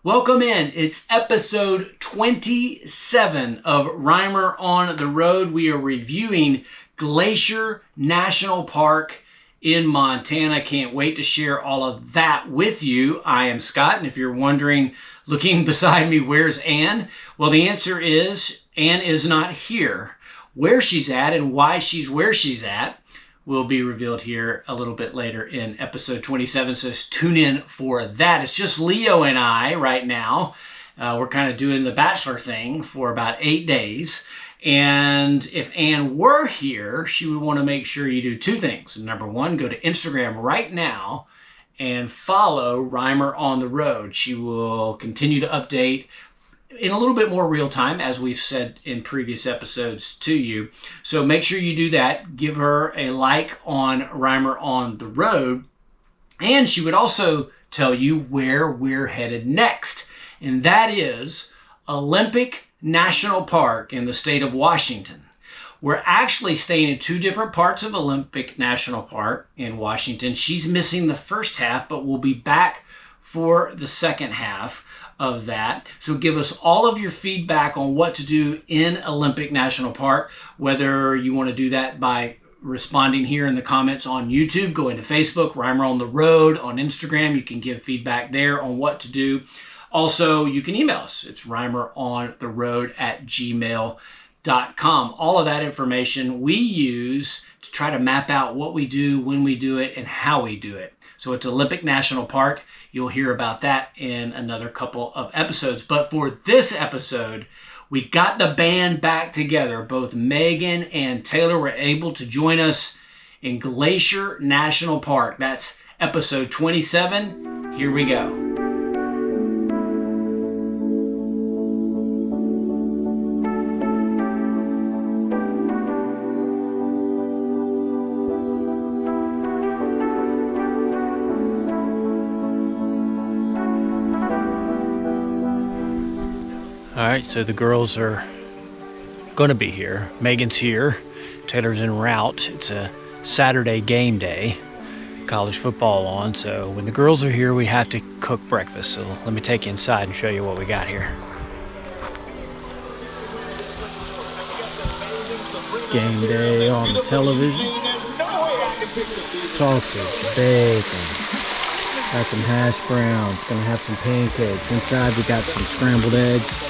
Welcome in. It's episode 27 of Reimer on the Road. We are reviewing Glacier National Park in Montana. Can't wait to share all of that with you. I am Scott, and if you're wondering, looking beside me, where's Ann? Well, the answer is Ann is not here. Where she's at and why she's where she's at will be revealed here a little bit later in episode 27, so tune in for that. It's just Leo and I right now. We're kind of doing the bachelor thing for about 8 days, and if Ann were here, she would want to make sure you do two things. Number one, go to Instagram right now and follow Reimer on the Road. She will continue to update in a little bit more real time, as we've said in previous episodes to you. So make sure you do that. Give her a like on Reimer on the Road. And she would also tell you where we're headed next. And that is Olympic National Park in the state of Washington. We're actually staying in two different parts of Olympic National Park in Washington. She's missing the first half, but we'll be back for the second half of that. So give us all of your feedback on what to do in Olympic National Park, whether you want to do that by responding here in the comments on YouTube, go into Facebook, Reimer on the Road, on Instagram. You can give feedback there on what to do. Also, you can email us. It's reimerontheroad@gmail.com. All of that information we use to try to map out what we do, when we do it, and how we do it. So it's Olympic National Park. You'll hear about that in another couple of episodes. But for this episode, we got the band back together. Both Megan and Taylor were able to join us in Glacier National Park. That's episode 27. Here we go. All right, so the girls are going to be here. Megan's here. Taylor's en route. It's a Saturday game day. College football on, so when the girls are here, we have to cook breakfast. So let me take you inside and show you what we got here. Game day on the television. Sausage, bacon. Got some hash browns. Gonna have some pancakes. Inside we got some scrambled eggs.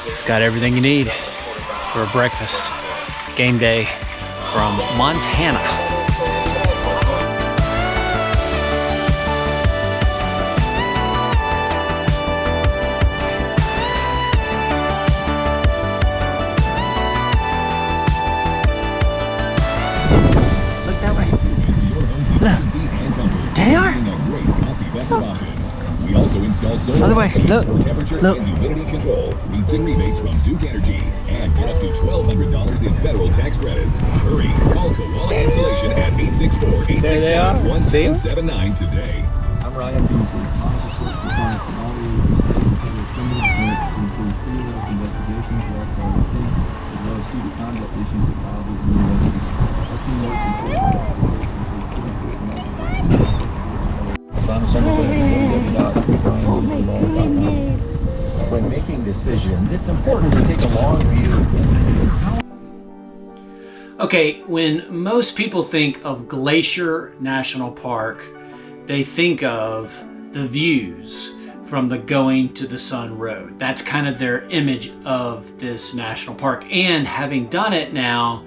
It's got everything you need for a breakfast. Game day from Montana. Look that way. Look. They are. We also install solar other way. Look. for temperature and humidity control. Reaping rebates from Duke Energy and get up to $1,200 in federal tax credits. Hurry, call Koala Insulation at 864-867-1779 today. I'm Ryan. When making decisions, it's important to take a long view. Okay, when most people think of Glacier National Park, they think of the views from the Going to the Sun Road. That's kind of their image of this national park. And having done it now,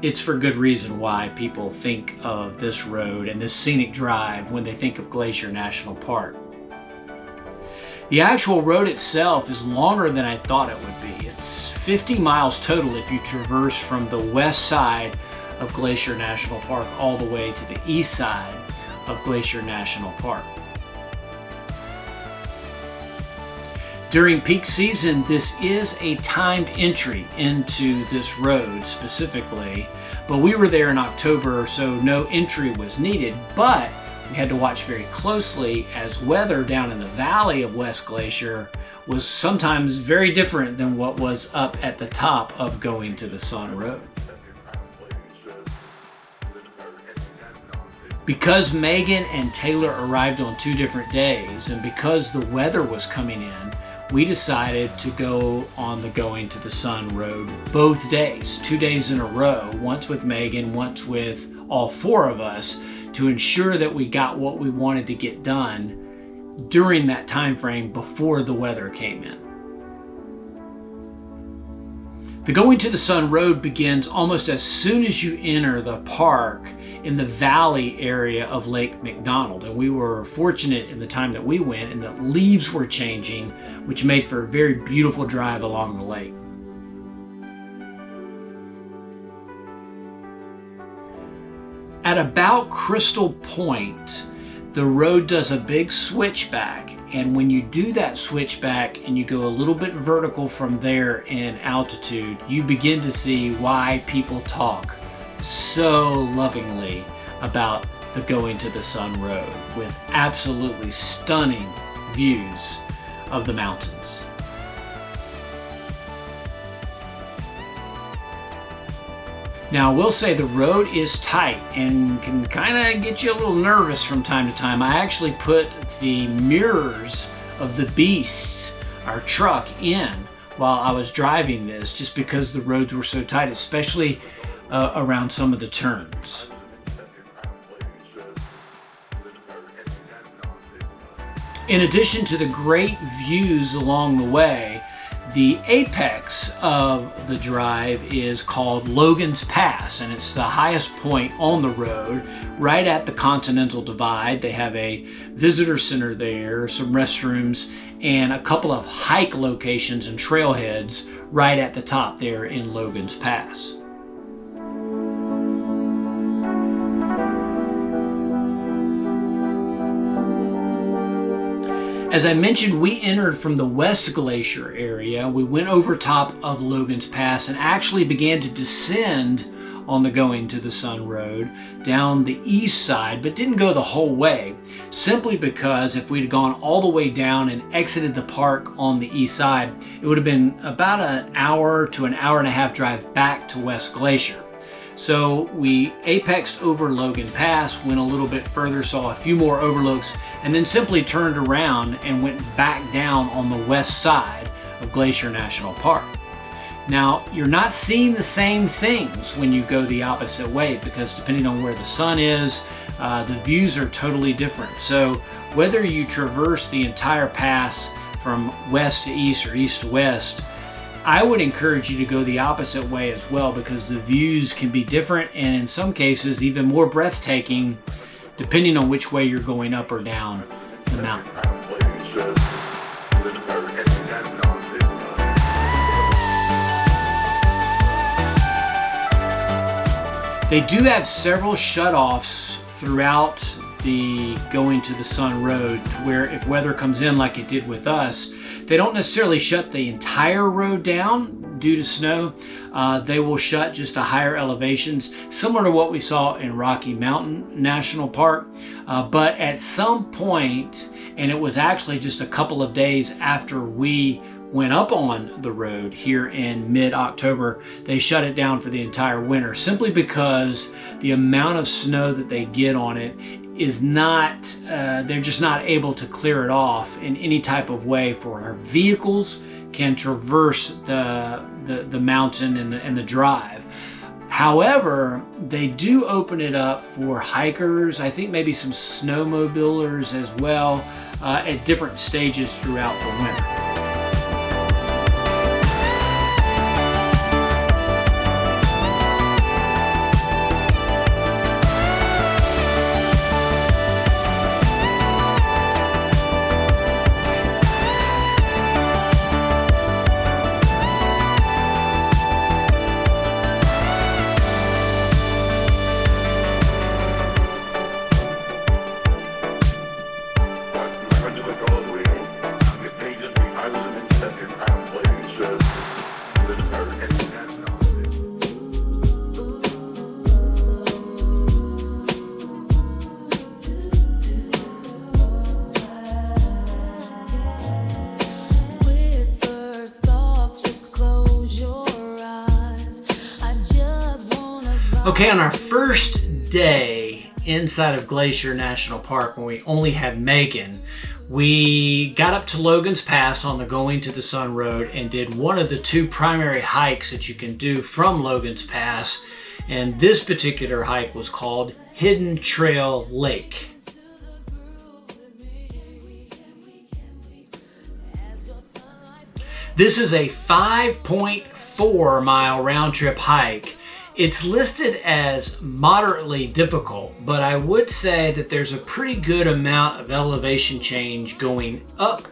it's for good reason why people think of this road and this scenic drive when they think of Glacier National Park. The actual road itself is longer than I thought it would be. It's 50 miles total if you traverse from the west side of Glacier National Park all the way to the east side of Glacier National Park. During peak season, this is a timed entry into this road specifically, but we were there in October, so no entry was needed, but we had to watch very closely as weather down in the valley of West Glacier was sometimes very different than what was up at the top of Going to the Sun Road. Because Megan and Taylor arrived on 2 different days, and because the weather was coming in, we decided to go on the Going to the Sun road both days, 2 days in a row, once with Megan, once with all 4 of us, to ensure that we got what we wanted to get done during that time frame before the weather came in. The Going to the Sun road begins almost as soon as you enter the park in the valley area of Lake McDonald, and we were fortunate in the time that we went and the leaves were changing, which made for a very beautiful drive along the lake. At about Crystal Point, the road does a big switchback, and when you do that switchback and you go a little bit vertical from there in altitude, you begin to see why people talk so lovingly about the Going to the Sun road, with absolutely stunning views of the mountains. Now, I will say the road is tight and can kind of get you a little nervous from time to time. I actually put the mirrors of the Beasts, our truck, in while I was driving this, just because the roads were so tight, especially around some of the turns. In addition to the great views along the way, the apex of the drive is called Logan's Pass, and it's the highest point on the road, right at the Continental Divide. They have a visitor center there, some restrooms, and a couple of hike locations and trailheads right at the top there in Logan's Pass. As I mentioned, we entered from the West Glacier area. We went over top of Logan's Pass and actually began to descend on the Going to the Sun road down the east side, but didn't go the whole way, simply because if we'd gone all the way down and exited the park on the east side, it would have been about an hour to an hour and a half drive back to West Glacier. So we apexed over Logan Pass, went a little bit further, saw a few more overlooks, and then simply turned around and went back down on the west side of Glacier National Park. Now, you're not seeing the same things when you go the opposite way, because depending on where the sun is, the views are totally different. So whether you traverse the entire pass from west to east or east to west, I would encourage you to go the opposite way as well, because the views can be different and in some cases even more breathtaking depending on which way you're going up or down the mountain. They do have several shutoffs throughout the Going to the Sun road, where if weather comes in like it did with us, they don't necessarily shut the entire road down due to snow. They will shut just the higher elevations, similar to what we saw in Rocky Mountain National Park. But at some point, and it was actually just a couple of days after we went up on the road here in mid-October, they shut it down for the entire winter, simply because the amount of snow that they get on it is not, they're just not able to clear it off in any type of way for our vehicles can traverse the mountain and the drive. However, they do open it up for hikers, I think maybe some snowmobilers as well, at different stages throughout the winter. Okay, on our first day inside of Glacier National Park when we only had Megan. We got up to Logan's Pass on the Going to the Sun Road and did one of the two primary hikes that you can do from Logan's Pass. And this particular hike was called Hidden Trail Lake. This is a 5.4 mile round trip hike. It's listed as moderately difficult, but I would say that there's a pretty good amount of elevation change going up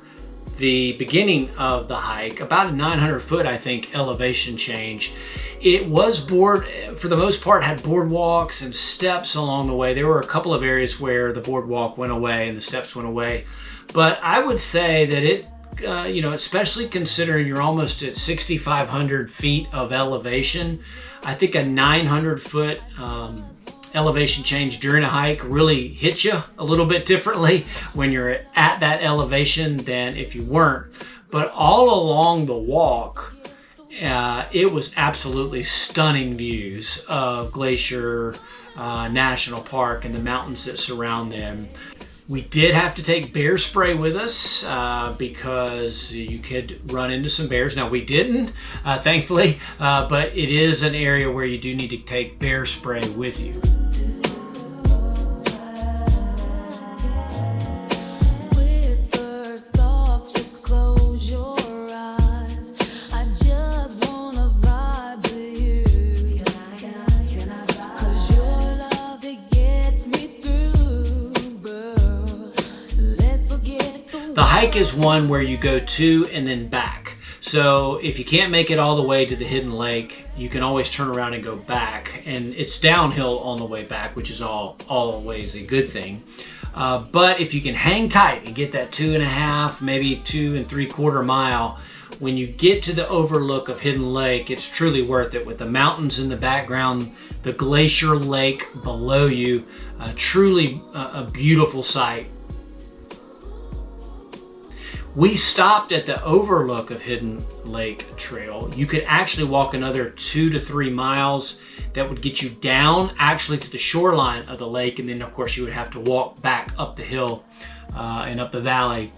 the beginning of the hike, about a 900 foot, I think, elevation change. It was for the most part, had boardwalks and steps along the way. There were a couple of areas where the boardwalk went away and the steps went away. But I would say that it, especially considering you're almost at 6,500 feet of elevation, I think a 900 foot elevation change during a hike really hits you a little bit differently when you're at that elevation than if you weren't. But all along the walk, it was absolutely stunning views of Glacier National Park and the mountains that surround them. We did have to take bear spray with us because you could run into some bears. Now, we didn't, thankfully, but it is an area where you do need to take bear spray with you. The hike is one where you go to and then back. So if you can't make it all the way to the hidden lake, you can always turn around and go back. And it's downhill on the way back, which is always a good thing. But if you can hang tight and get that 2.5, maybe 2 3/4 mile, when you get to the overlook of Hidden Lake, it's truly worth it with the mountains in the background, the Glacier Lake below you, truly a beautiful sight. We stopped at the overlook of Hidden Lake Trail. You could actually walk another 2 to 3 miles. That would get you down actually to the shoreline of the lake, and then of course you would have to walk back up the hill and up the valley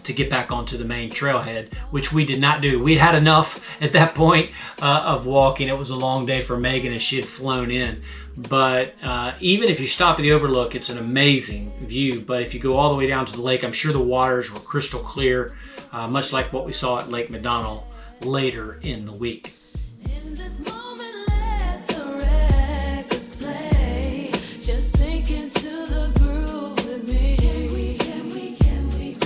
to get back onto the main trailhead, which we did not do. We had enough at that point of walking. It was a long day for Megan as she had flown in. But even if you stop at the overlook, it's an amazing view. But if you go all the way down to the lake, I'm sure the waters were crystal clear, much like what we saw at Lake McDonald later in the week. In this moment, let the records play. Just sink into the groove with me. Can we?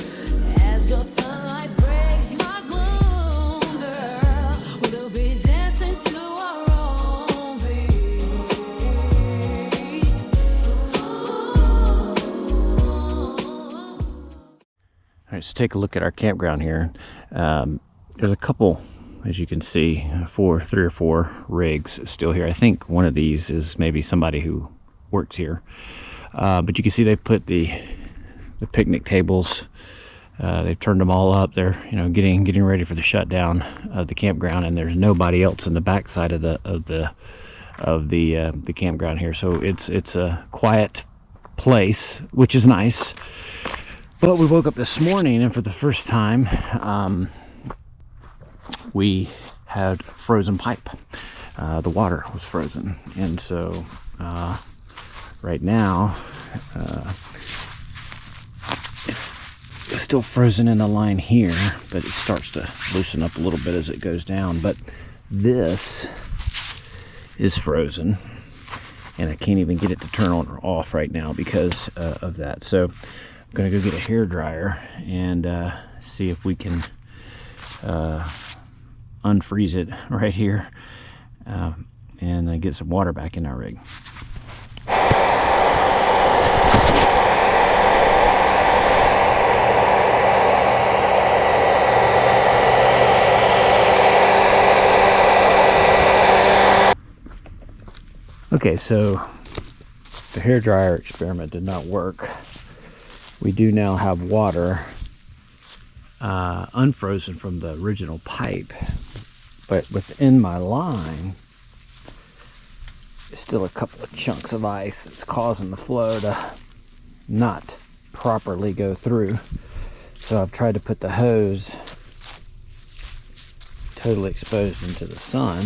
As your sunlight breaks my gloom, girl, we'll be dancing to our own beat. All right, so take a look at our campground here. There's a couple, as you can see, 3 or 4 rigs still here. I think one of these is maybe somebody who works here. But you can see they've put the picnic tables. They've turned them all up. They're getting ready for the shutdown of the campground, and there's nobody else in the backside of the campground here. So it's a quiet place, which is nice. But we woke up this morning, and for the first time, we had frozen pipe. The water was frozen, and so right now it's still frozen in the line here, but it starts to loosen up a little bit as it goes down. But this is frozen, and I can't even get it to turn on or off right now because of that. So I'm gonna go get a hair dryer and see if we can unfreeze it right here and get some water back in our rig. Okay, so the hair dryer experiment did not work. We do now have water unfrozen from the original pipe, but within my line still a couple of chunks of ice that's causing the flow to not properly go through. So I've tried to put the hose totally exposed into the sun,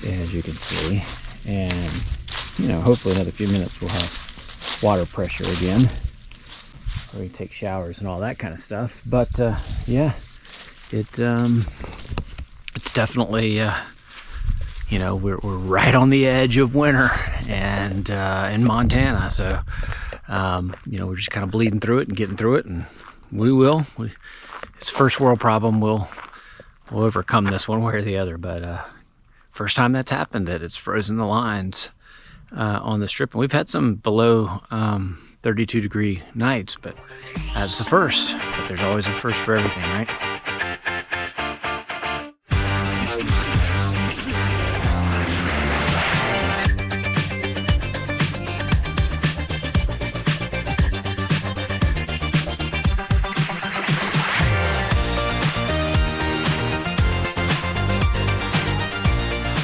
as you can see, and hopefully another few minutes we'll have water pressure again, where we take showers and all that kind of stuff. But yeah, it's definitely we're right on the edge of winter, and in Montana, so we're just kind of bleeding through it and getting through it, and it's a first world problem. We'll overcome this one way or the other, but first time that's happened, that it's frozen the lines on the strip. And we've had some below 32 degree nights, but that's the first. But there's always a first for everything, right?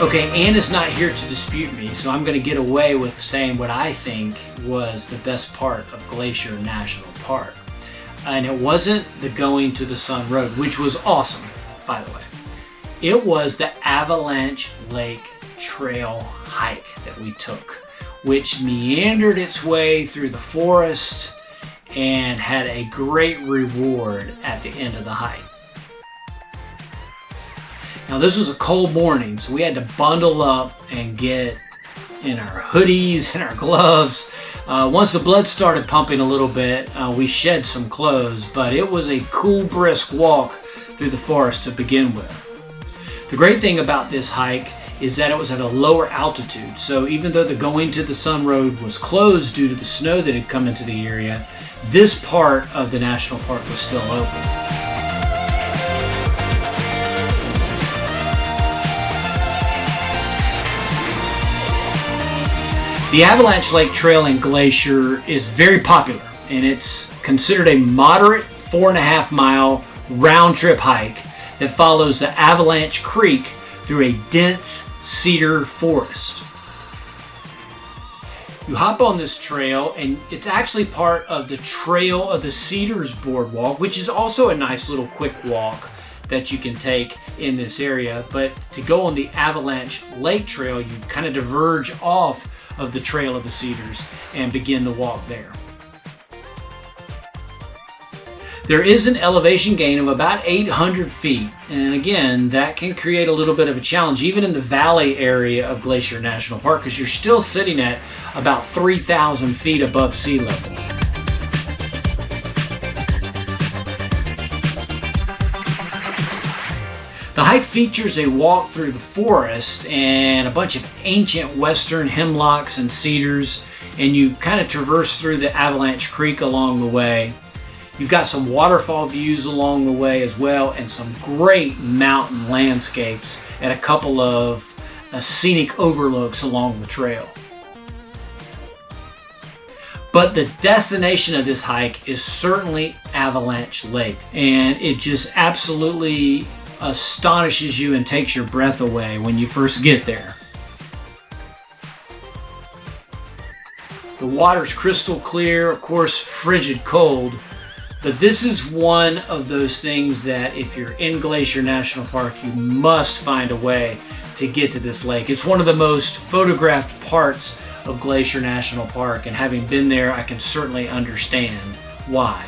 Okay, Ann is not here to dispute me, so I'm going to get away with saying what I think was the best part of Glacier National Park. And it wasn't the Going to the Sun Road, which was awesome, by the way. It was the Avalanche Lake Trail hike that we took, which meandered its way through the forest and had a great reward at the end of the hike. Now this was a cold morning, so we had to bundle up and get in our hoodies and our gloves. Once the blood started pumping a little bit, we shed some clothes, but it was a cool, brisk walk through the forest to begin with. The great thing about this hike is that it was at a lower altitude, so even though the Going to the Sun Road was closed due to the snow that had come into the area, this part of the national park was still open. The Avalanche Lake Trail in Glacier is very popular, and it's considered a moderate 4.5 mile round trip hike that follows the Avalanche Creek through a dense cedar forest. You hop on this trail, and it's actually part of the Trail of the Cedars boardwalk, which is also a nice little quick walk that you can take in this area. But to go on the Avalanche Lake Trail, you kind of diverge off of the Trail of the Cedars and begin the walk there. There is an elevation gain of about 800 feet, and again, that can create a little bit of a challenge even in the valley area of Glacier National Park, because you're still sitting at about 3,000 feet above sea level. The hike features a walk through the forest and a bunch of ancient western hemlocks and cedars, and you kind of traverse through the Avalanche Creek along the way. You've got some waterfall views along the way as well, and some great mountain landscapes and a couple of scenic overlooks along the trail. But the destination of this hike is certainly Avalanche Lake, and it just absolutely astonishes you and takes your breath away when you first get there. The water's crystal clear, of course frigid cold, but this is one of those things that if you're in Glacier National Park, you must find a way to get to this lake. It's one of the most photographed parts of Glacier National Park, and having been there, I can certainly understand why.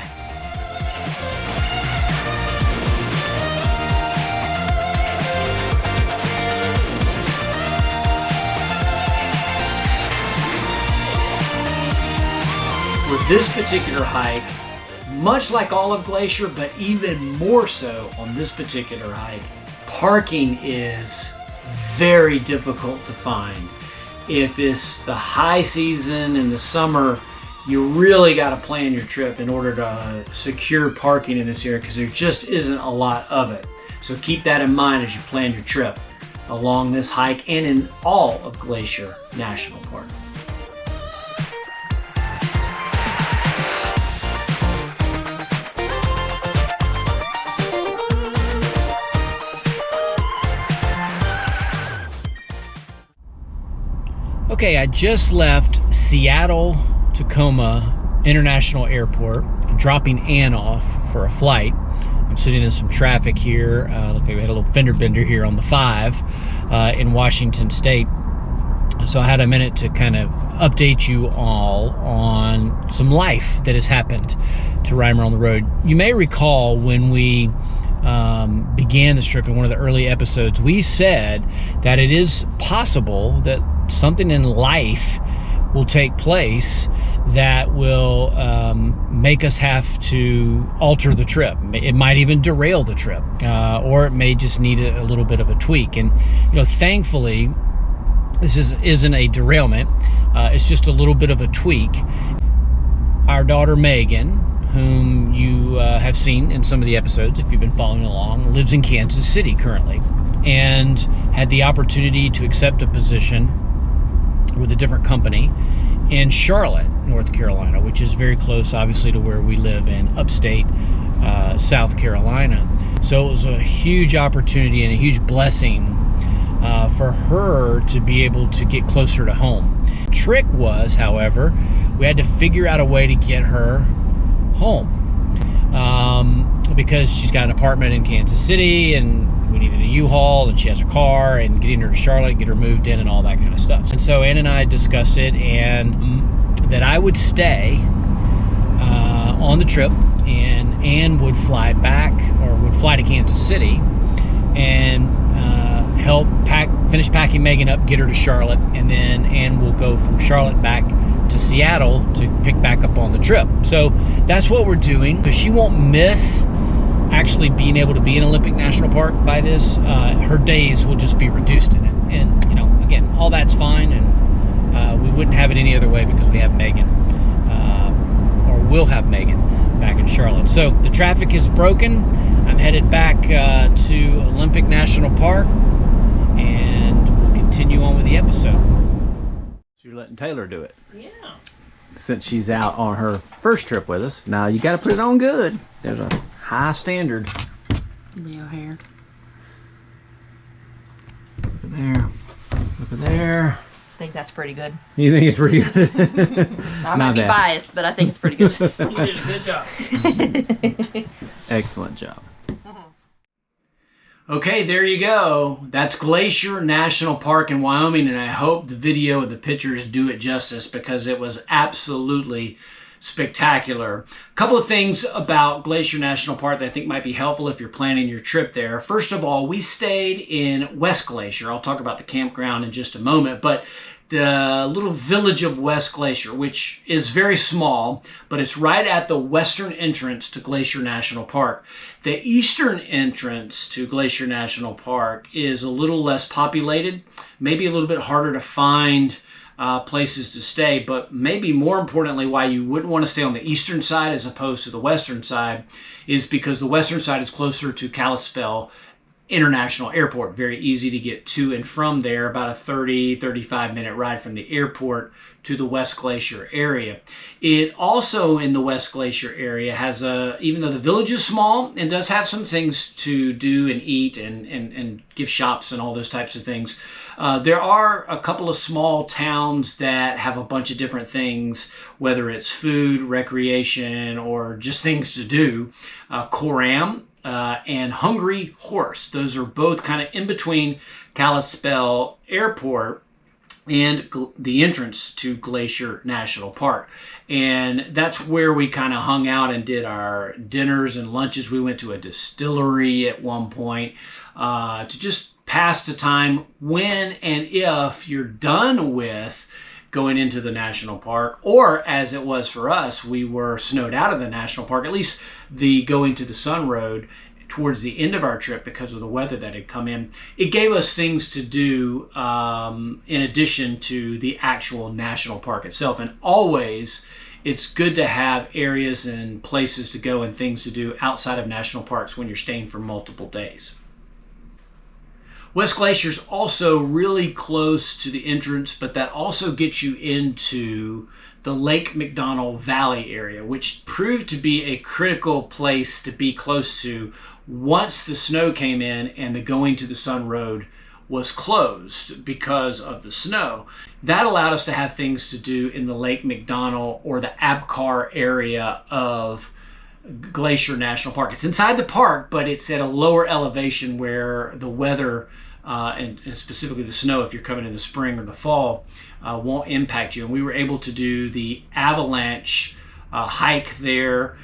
For this particular hike, much like all of Glacier, but even more so on this particular hike, parking is very difficult to find. If it's the high season in the summer, you really got to plan your trip in order to secure parking in this area, because there just isn't a lot of it. So keep that in mind as you plan your trip along this hike and in all of Glacier National Park. Okay, I just left Seattle Tacoma International Airport, dropping Ann off for a flight. I'm sitting in some traffic here. Look, we had a little fender bender here on the 5 in Washington State. So I had a minute to kind of update you all on some life that has happened to Reimer on the Road. You may recall when we began this trip in one of the early episodes, we said that it is possible that something in life will take place that will make us have to alter the trip. It might even derail the trip, or it may just need a little bit of a tweak. And thankfully, this isn't a derailment. It's just a little bit of a tweak. Our daughter Megan, whom you have seen in some of the episodes if you've been following along, lives in Kansas City currently, and had the opportunity to accept a position with a different company in Charlotte, North Carolina, which is very close, obviously, to where we live in upstate South Carolina. So it was a huge opportunity and a huge blessing for her to be able to get closer to home. Trick was, however, we had to figure out a way to get her home because she's got an apartment in Kansas City, and we needed a U-Haul, and she has a car, and getting her to Charlotte, get her moved in, and all that kind of stuff. And so Ann and I discussed it, and that I would stay on the trip, and Ann would fly back, or would fly to Kansas City, and help finish packing Megan up, get her to Charlotte, and then Ann will go from Charlotte back to Seattle to pick back up on the trip. So that's what we're doing. So she won't miss actually being able to be in Olympic National Park by this. Her days will just be reduced in it. And, again, all that's fine, and we wouldn't have it any other way because we have Megan, or will have Megan back in Charlotte. So the traffic is broken. I'm headed back to Olympic National Park, and we'll continue on with the episode. So you're letting Taylor do it? Yeah. Since she's out on her first trip with us. Now you got to put it on good. There's a high standard. Real hair. Look at there. Look at there. I think that's pretty good. You think it's pretty good? I might be biased, but I think it's pretty good. You did a good job. Excellent job. Okay, there you go. That's Glacier National Park in Wyoming, and I hope the video and the pictures do it justice because it was absolutely spectacular. A couple of things about Glacier National Park that I think might be helpful if you're planning your trip there. First of all, we stayed in West Glacier. I'll talk about the campground in just a moment, but the little village of West Glacier, which is very small, but it's right at the western entrance to Glacier National Park. The eastern entrance to Glacier National Park is a little less populated, maybe a little bit harder to find places to stay, but maybe more importantly, why you wouldn't want to stay on the eastern side as opposed to the western side is because the western side is closer to Kalispell International Airport. Very easy to get to and from there, about a 35 minute ride from the airport to the West Glacier area. It also in the West Glacier area has even though the village is small and does have some things to do and eat and gift shops and all those types of things, there are a couple of small towns that have a bunch of different things, whether it's food, recreation, or just things to do. Coram and Hungry Horse. Those are both kind of in between Kalispell Airport and the entrance to Glacier National Park. And that's where we kind of hung out and did our dinners and lunches. We went to a distillery at one point to just pass the time when and if you're done with going into the national park, or as it was for us, we were snowed out of the national park, at least the going to the Sun Road towards the end of our trip because of the weather that had come in. It gave us things to do in addition to the actual national park itself. And always, it's good to have areas and places to go and things to do outside of national parks when you're staying for multiple days. West Glacier is also really close to the entrance, but that also gets you into the Lake McDonald Valley area, which proved to be a critical place to be close to once the snow came in and the going to the Sun Road was closed because of the snow. That allowed us to have things to do in the Lake McDonald or the Abcar area of Glacier National Park. It's inside the park, but it's at a lower elevation where the weather, and specifically the snow, if you're coming in the spring or the fall, won't impact you. And we were able to do the avalanche hike there.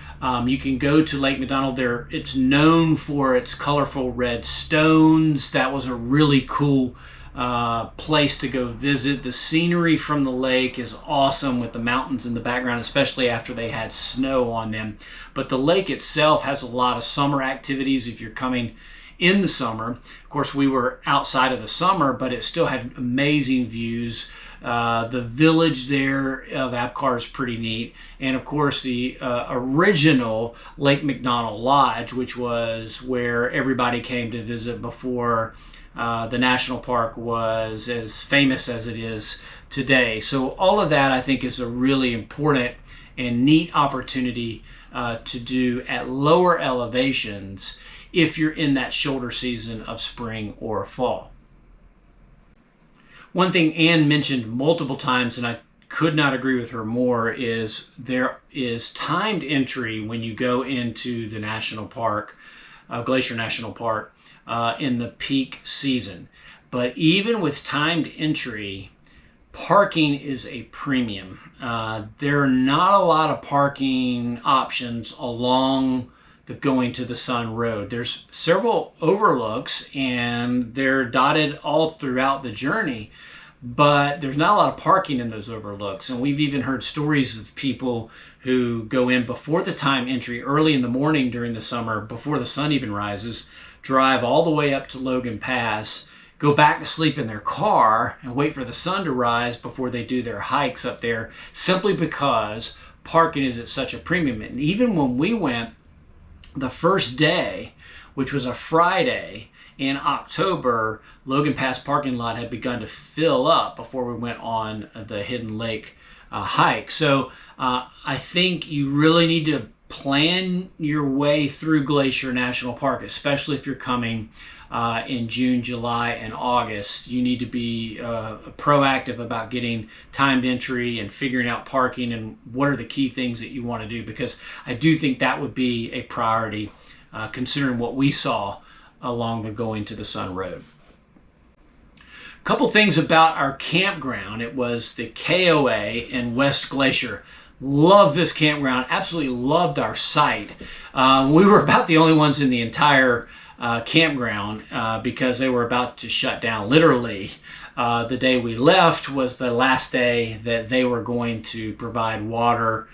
You can go to Lake McDonald there. It's known for its colorful red stones. That was a really cool place to go visit. The scenery from the lake is awesome with the mountains in the background, especially after they had snow on them. But the lake itself has a lot of summer activities if you're coming in the summer. Of course, we were outside of the summer, but it still had amazing views. The village there of Abcar is pretty neat. And of course, the original Lake McDonald Lodge, which was where everybody came to visit before the national park was as famous as it is today. So all of that, I think, is a really important and neat opportunity to do at lower elevations if you're in that shoulder season of spring or fall. One thing Anne mentioned multiple times, and I could not agree with her more, is there is timed entry when you go into the national park, Glacier National Park, in the peak season. But even with timed entry, parking is a premium. There are not a lot of parking options along the Going to the Sun Road. There's several overlooks and they're dotted all throughout the journey, but there's not a lot of parking in those overlooks. And we've even heard stories of people who go in before the time entry early in the morning during the summer, before the sun even rises, drive all the way up to Logan Pass, go back to sleep in their car and wait for the sun to rise before they do their hikes up there, simply because parking is at such a premium. And even when we went the first day, which was a Friday in October, Logan Pass parking lot had begun to fill up before we went on the Hidden Lake hike. So I think you really need to plan your way through Glacier National Park, especially if you're coming in June, July, and August. You need to be proactive about getting timed entry and figuring out parking and what are the key things that you want to do, because I do think that would be a priority considering what we saw along the Going to the Sun Road. A couple things about our campground. It was the KOA in West Glacier. Loved this campground, absolutely loved our site. We were about the only ones in the entire campground because they were about to shut down. Literally, the day we left was the last day that they were going to provide water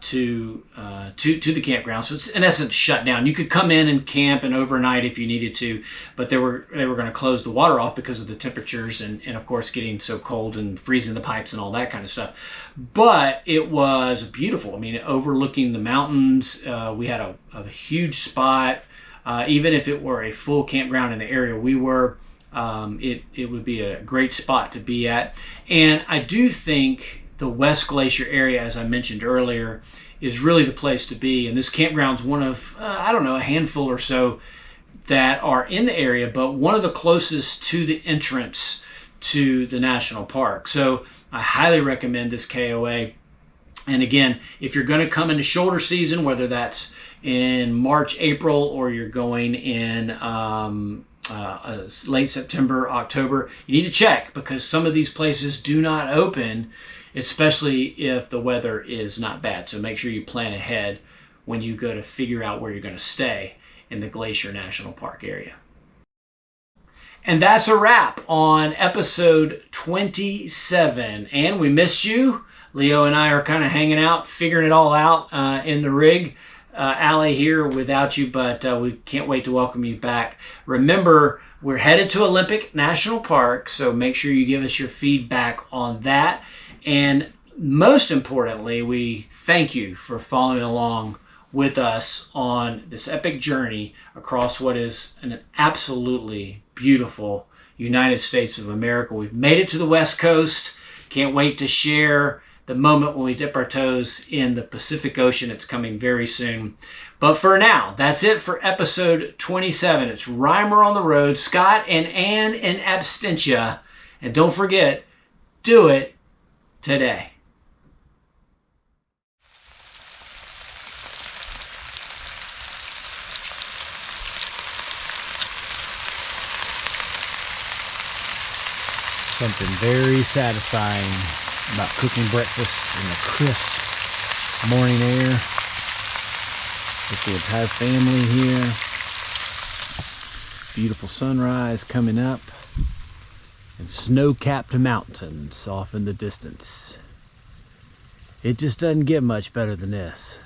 to the campground. So it's in essence shut down. You could come in and camp and overnight if you needed to, but they were going to close the water off because of the temperatures and of course getting so cold and freezing the pipes and all that kind of stuff. But it was beautiful. I mean, overlooking the mountains, we had a huge spot. Even if it were a full campground in the area we were, it would be a great spot to be at. And I do think the West Glacier area, as I mentioned earlier, is really the place to be. And this campground's one of, a handful or so that are in the area, but one of the closest to the entrance to the national park. So I highly recommend this KOA. And again, if you're going to come into shoulder season, whether that's in March, April, or you're going in late September, October, you need to check, because some of these places do not open, especially if the weather is not bad. So make sure you plan ahead when you go to figure out where you're going to stay in the Glacier National Park area. And that's a wrap on episode 27. And we missed you. Leo and I are kind of hanging out, figuring it all out in the rig alley here without you, but we can't wait to welcome you back. Remember, we're headed to Olympic National Park, so make sure you give us your feedback on that. And most importantly, we thank you for following along with us on this epic journey across what is an absolutely beautiful United States of America. We've made it to the West Coast. Can't wait to share the the moment when we dip our toes in the Pacific Ocean. It's coming very soon. But for now, that's it for episode 27. It's Reimer on the Road, Scott and Ann in absentia. And don't forget, do it today. Something very satisfying about cooking breakfast in the crisp morning air with the entire family here. Beautiful sunrise coming up and snow-capped mountains off in the distance. It just doesn't get much better than this.